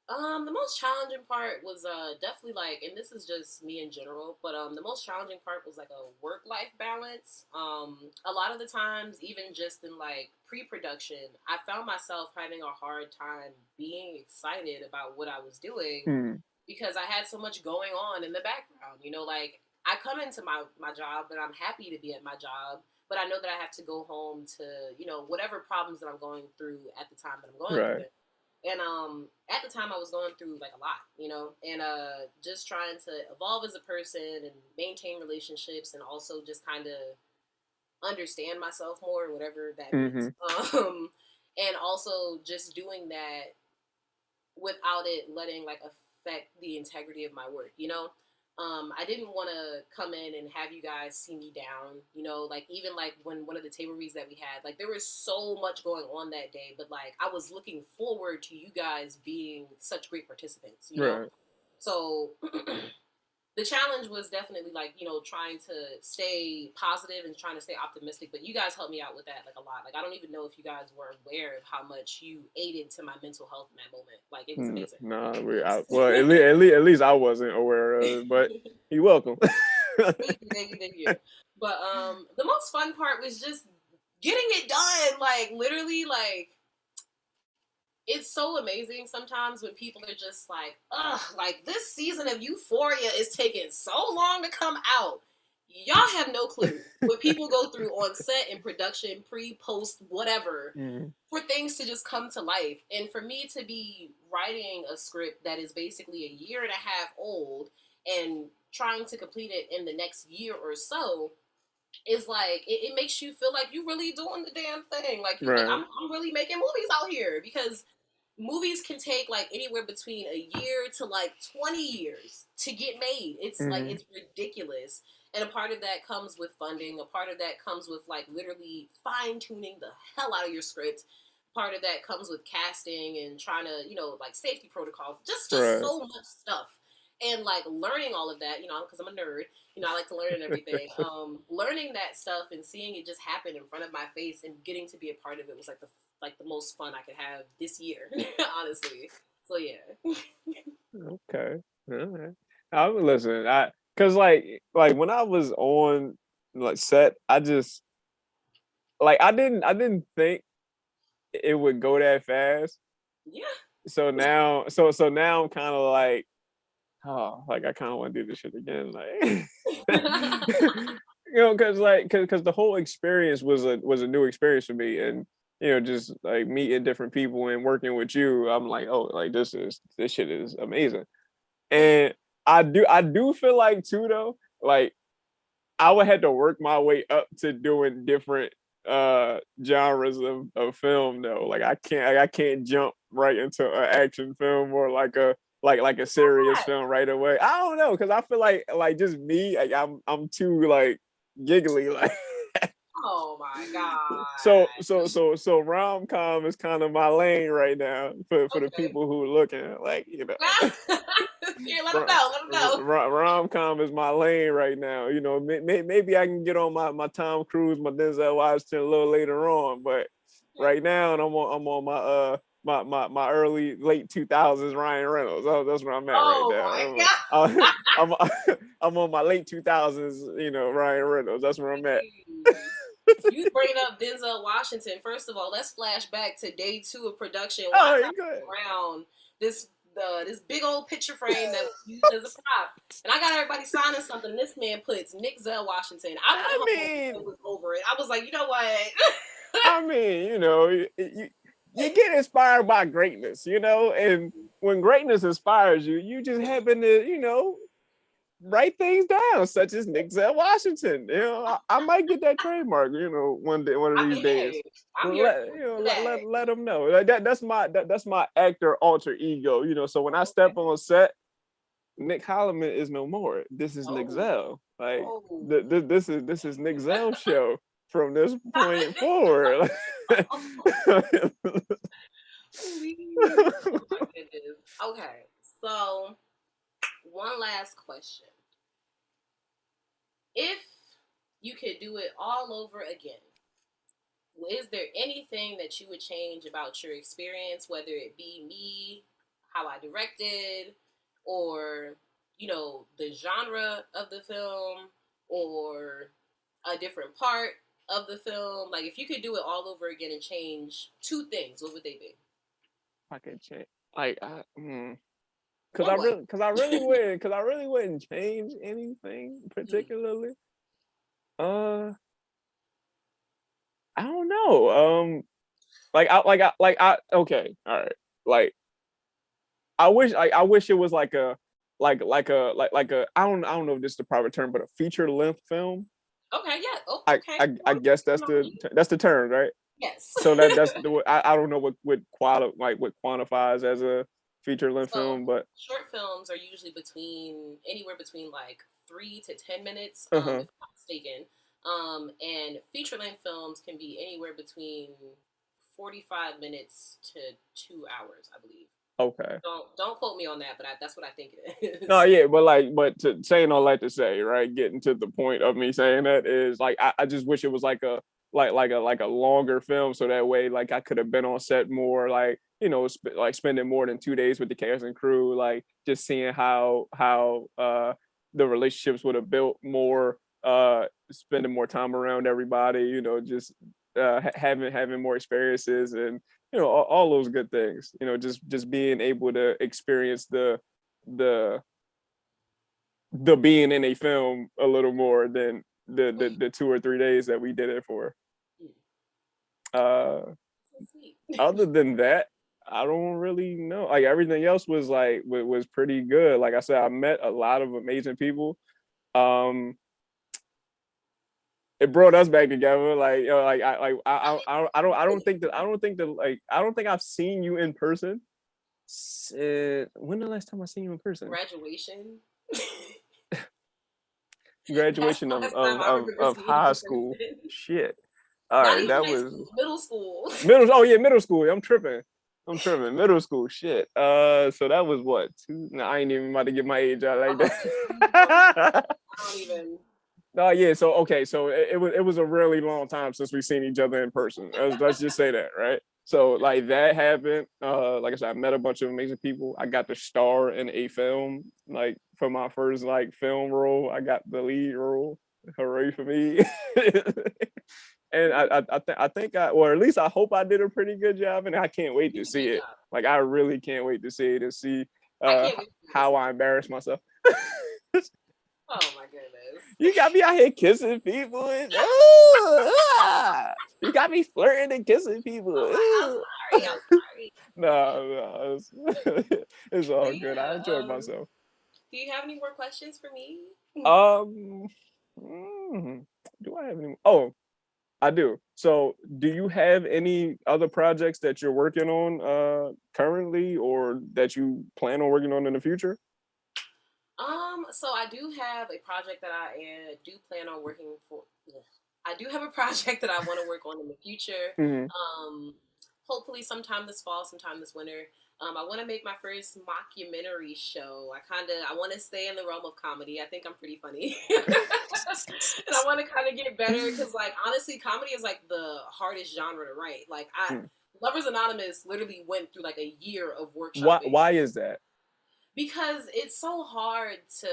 The most challenging part was definitely like, and this is just me in general, but the most challenging part was like a work life balance. A lot of the times, even just in like pre-production, I found myself having a hard time being excited about what I was doing, Mm, because I had so much going on in the background. Like, I come into my job and I'm happy to be at my job, but I know that I have to go home to, whatever problems that I'm going through at the time that I'm going through right. it. And at the time I was going through like a lot, and just trying to evolve as a person and maintain relationships, and also just kind of understand myself more, whatever that Mm-hmm. means. And also just doing that without it letting like affect the integrity of my work. I didn't want to come in and have you guys see me down. Like, even like when one of the table reads that we had, like, there was so much going on that day, but like I was looking forward to you guys being such great participants. Right. So the challenge was definitely like, trying to stay positive and trying to stay optimistic, but you guys helped me out with that like a lot. Like, I don't even know if you guys were aware of how much you aided to my mental health in that moment. Like, it was amazing. Nah, It was. well, at least I wasn't aware of it, but you're welcome. Thank you. But the most fun part was just getting it done. Like, literally, like, it's so amazing sometimes when people are just like, ugh, like, this season of Euphoria is taking so long to come out. Y'all have no clue what people go through on set and production, pre, post, whatever, Mm, for things to just come to life. And for me to be writing a script that is basically a year and a half old and trying to complete it in the next year or so is like, it makes you feel like you really doing the damn thing. Like, you like, right. I'm really making movies out here, because movies can take like anywhere between a year to like 20 years to get made. It's like, Mm, it's ridiculous. And a part of that comes with funding. A part of that comes with like literally fine tuning the hell out of your script. Part of that comes with casting and trying to, like, safety protocols. Just right. so much stuff. and like learning all of that, you know, because I'm a nerd, you know, I like to learn and everything. Learning that stuff and seeing it just happen in front of my face and getting to be a part of it was like the most fun I could have this year, honestly. So yeah. Okay. All right. I listen. Cause like when I was on like set, I just like I didn't think it would go that fast. Yeah. So now I'm kind of like, oh, like I kind of want to do this shit again, like because the whole experience was a new experience for me, and just like meeting different people and working with you, I'm like, oh, like this shit is amazing. And I do feel like too though, like I would have to work my way up to doing different genres of film though. Like I can't jump right into an action film or like a serious film right away. I don't know, because I feel like just me, like I'm too like giggly like Oh my god. so rom-com is kind of my lane right now for the Okay. people who are looking, like Here, let them know. Let them know. rom-com is my lane right now. Maybe I can get on my Tom Cruise, my Denzel Washington a little later on, but right now, and I'm on my early late 2000s Ryan Reynolds. Oh, that's where I'm at right Oh my now. god. I'm I'm on my late 2000s, Ryan Reynolds. That's where I'm at. You bringing up Denzel Washington. First of all, let's flash back to day 2 of production. Why Oh, not good. around this big old picture frame that was used as a prop? And I got everybody signing something. This man puts Nick Zell Washington. I went I home and mean, was over it. I was like, you know what? you get inspired by greatness, and when greatness inspires you, you just happen to, write things down, such as Nick Zell Washington. I might get that trademark, one day, one of these days. Hey, I'm here Let you know, for let, that. let, let them know. Like that's my actor alter ego. So when I step on set, Nick Holloman is no more. This is Nick Oh, Zell. Like oh. this is Nick Zell's show from this point forward. Please. Oh my goodness. Okay, so one last question. If you could do it all over again, is there anything that you would change about your experience, whether it be me, how I directed, or the genre of the film, or a different part of the film? Like, if you could do it all over again and change 2 things, what would they be? I can change. Like, because Or I what? really, because I really wouldn't, because I really wouldn't change anything Mm. particularly. Uh, I don't know. Okay, all right. Like, I wish it was like a I don't know if this is the proper term, but a feature length film. Okay, yeah. Oh, I okay. I, I guess that's the term, right? Yes. So that's the I don't know what quantifies as a feature length So film, but short films are usually anywhere between like 3 to 10 minutes, uh-huh. if I'm not mistaken. And feature length films can be anywhere between 45 minutes to 2 hours, I believe. Okay. Don't quote me on that, but that's what I think it No, is. yeah, but saying all that to say, right, getting to the point of me saying that is like I just wish it was like a longer film, so that way like I could have been on set more, like like spending more than 2 days with the cast and crew, like just seeing how the relationships would have built more, spending more time around everybody, just having more experiences, and all those good things, just being able to experience the the being in a film a little more than the 2 or 3 days that we did it for. Uh, So sweet. Other than that, I don't really know. Like everything else was pretty good. Like I said, I met a lot of amazing people. Um, it brought us back together. Like like I don't think I've seen you in person. When the last time I seen you in person? Graduation. That's Graduation the of last time of I of, remember of seeing you high in school. person. Shit. All Not right, even that high was school, middle school. middle. Oh yeah, middle school. I'm tripping. I'm tripping. Middle school, shit. So that was what? No, I ain't even about to get my age out I'm like about to say 2 years. that. I don't even. Oh yeah. So okay. So it was a really long time since we've seen each other in person. Let's just say that, right? So like that happened. Like I said, I met a bunch of amazing people. I got to star in a film, like for my first like film role. I got the lead role. Hooray for me! And I think or at least I hope I did a pretty good job, and I can't wait You to did a see great it. job. Like I really can't wait to see it and see I can't wait for you to how see I it. embarrass myself. Oh my goodness. You got me out here kissing people. And, you got me flirting and kissing people. Oh my, I'm sorry. I'm sorry. No, it's But all good. I yeah, enjoyed myself. do you have any more questions for me? Um, mm, do I have any? Oh, I do. So, do you have any other projects that you're working on currently, or that you plan on working on in the future? So I do have a project that I do plan on working for. Ugh. I do have a project that I want to work on in the future. Hmm. Um, Hopefully sometime this fall, sometime this winter. I want to make my first mockumentary show. I want to stay in the realm of comedy. I think I'm pretty funny, and I want to kind of get better because, like, honestly, comedy is like the hardest genre to write. Like, Lovers Anonymous literally went through like a year of Why? workshopping Why is that? because it's so hard to.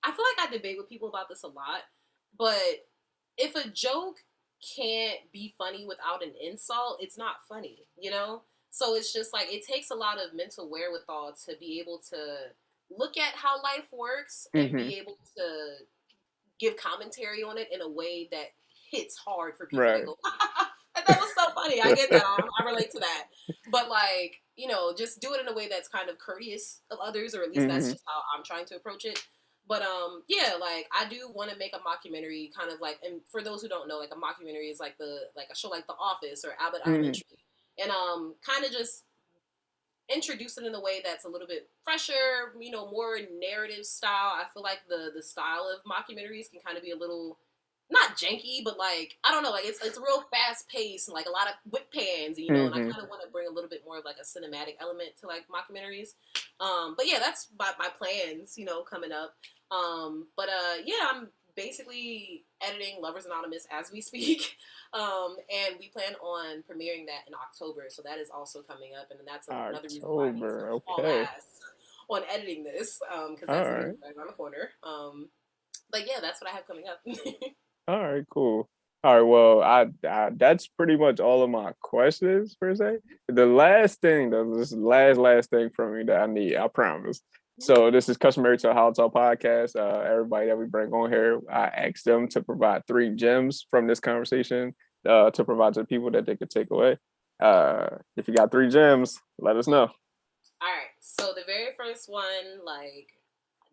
I feel like I debate with people about this a lot, but if a joke can't be funny without an insult, it's not funny, you know? So it's just like it takes a lot of mental wherewithal to be able to look at how life works and Hmm. be able to give commentary on it in a way that hits hard for people that Right. go, that was so funny. I get that. I relate to that. But like, just do it in a way that's kind of courteous of others, or at least that's Hmm. just how I'm trying to approach it. But yeah, like I do want to make a mockumentary, kind of like, and for those who don't know, like a mockumentary is like a show like The Office or Abbott Hmm. Elementary, and kind of just introduce it in a way that's a little bit fresher, more narrative style. I feel like the style of mockumentaries can kind of be a little not janky, but like I don't know, like it's real fast paced and like a lot of whip pans, and I Hmm. kind of want to bring a little bit more of like a cinematic element to like mockumentaries. But yeah, that's my plans, coming up. But yeah, I'm basically editing Lovers Anonymous as we speak. And we plan on premiering that in October, so that is also coming up, and that's another reason why I need to October. haul Okay. ass on editing this, because All that's literally right. right around the corner. But yeah, that's what I have coming up. All right. Cool. All right. Well, that's pretty much all of my questions per se. The last thing, though, this is the last thing from me that I need. I promise. So this is customary to a HolloTalk podcast. Everybody that we bring on here, I ask them to provide 3 gems from this conversation to provide to the people that they could take away. If you got 3 gems, let us know. All right. So the very first one, like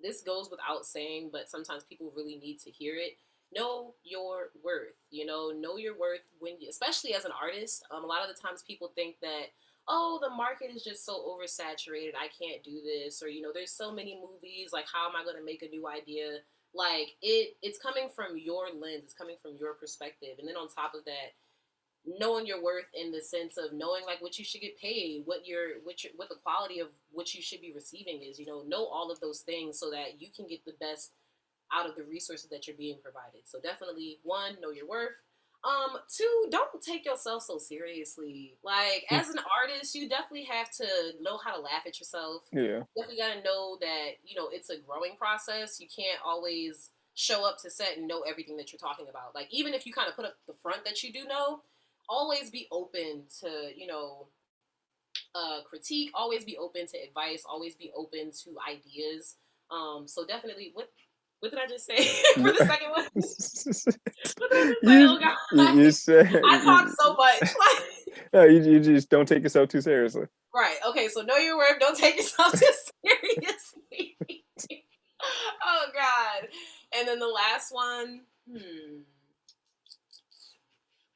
this goes without saying, but sometimes people really need to hear it. Know your worth. Know your worth especially as an artist. A lot of the times people think that, oh, the market is just so oversaturated. I can't do this, or there's so many movies. Like, how am I going to make a new idea? Like it's coming from your lens. It's coming from your perspective, and then on top of that, knowing your worth in the sense of knowing like what you should get paid, what the quality of what you should be receiving is. Know all of those things so that you can get the best out of the resources that you're being provided. So definitely, one, know your worth. Two, don't take yourself so seriously. Like as an artist, you definitely have to know how to laugh at yourself. Yeah. Definitely got to know that it's a growing process. You can't always show up to set and know everything that you're talking about. Like even if you kind of put up the front that you do know, always be open to critique. Always be open to advice. Always be open to ideas. So definitely, what did I just say for the second one? What did I just say? you Oh god, you said I talk so much. no, you just don't take yourself too seriously. Right. Okay. So know your worth. Don't take yourself too seriously. Oh god. And then the last one.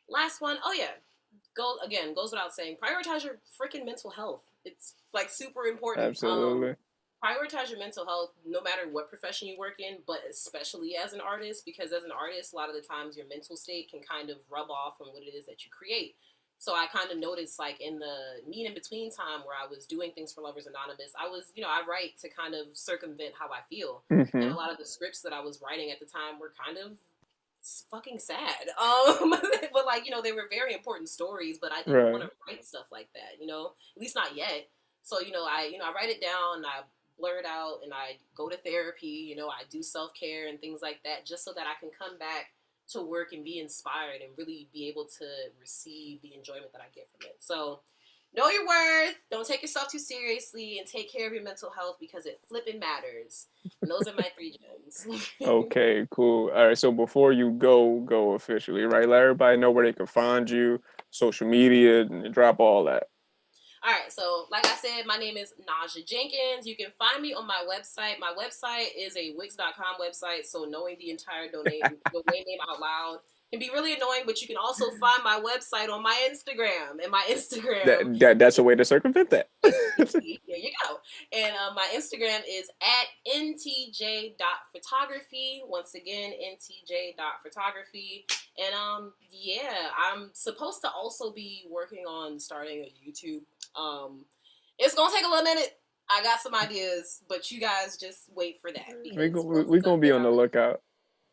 Last one. Oh yeah. Goes without saying. Prioritize your freaking mental health. It's like super important. Absolutely. Prioritize your mental health no matter what profession you work in, but especially as an artist, because as an artist, a lot of the times your mental state can kind of rub off on what it is that you create. So I kind of noticed, like, in the mean in between time where I was doing things for Lovers Anonymous, I was, I write to kind of circumvent how I feel. And a lot of the scripts that I was writing at the time were kind of fucking sad. But like, they were very important stories, but I didn't want to write stuff like that, at least not yet. So, I write it down and I blur it out and I go to therapy, I do self-care and things like that just so that I can come back to work and be inspired and really be able to receive the enjoyment that I get from it. So know your worth, don't take yourself too seriously, and take care of your mental health because it flipping matters. And those are my 3 gems. Okay, cool. All right, so before you go officially, right? Let everybody know where they can find you, social media, and drop all that. All right, so like I said, my name is Nasya Jenkins. You can find me on my website. My website is a Wix.com website, so knowing the entire domain name out loud can be really annoying, but you can also find my website on my Instagram. And my Instagram... That's a way to circumvent that. There you go. And my Instagram is at ntj.photography. Once again, ntj.photography. And yeah, I'm supposed to also be working on starting a YouTube. It's gonna take a little minute. I got some ideas, but you guys just wait for that. We're gonna be on the lookout.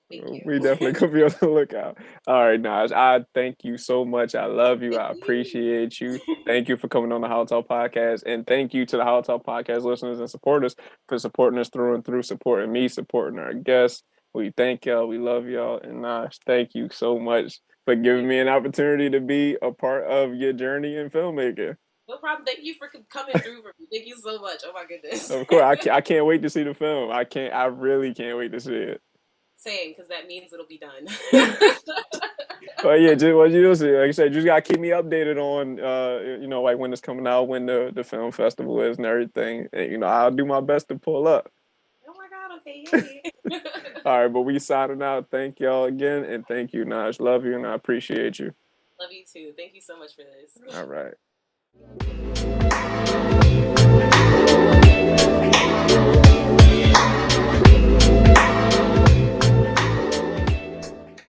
We Thank definitely could be on the lookout. All right, Naj, I thank you so much. I love you. I appreciate you. Thank you for coming on the HolloTalk podcast. And thank you to the HolloTalk podcast listeners and supporters for supporting us through and through, supporting me, supporting our guests. We thank y'all. We love y'all. And Naj, thank you so much for giving me an opportunity to be a part of your journey in filmmaking. No problem. Thank you for coming through for me. Thank you so much. Oh my goodness. Of course, I can't wait to see the film. I really can't wait to see it. Same, because that means it'll be done. But yeah, just what you see, like I said, just gotta keep me updated on, like when it's coming out, when the film festival is, and everything. And I'll do my best to pull up. Oh my God! Okay, yay! All right, but we signing out. Thank y'all again, and thank you, Naj. Love you, and I appreciate you. Love you too. Thank you so much for this. All right.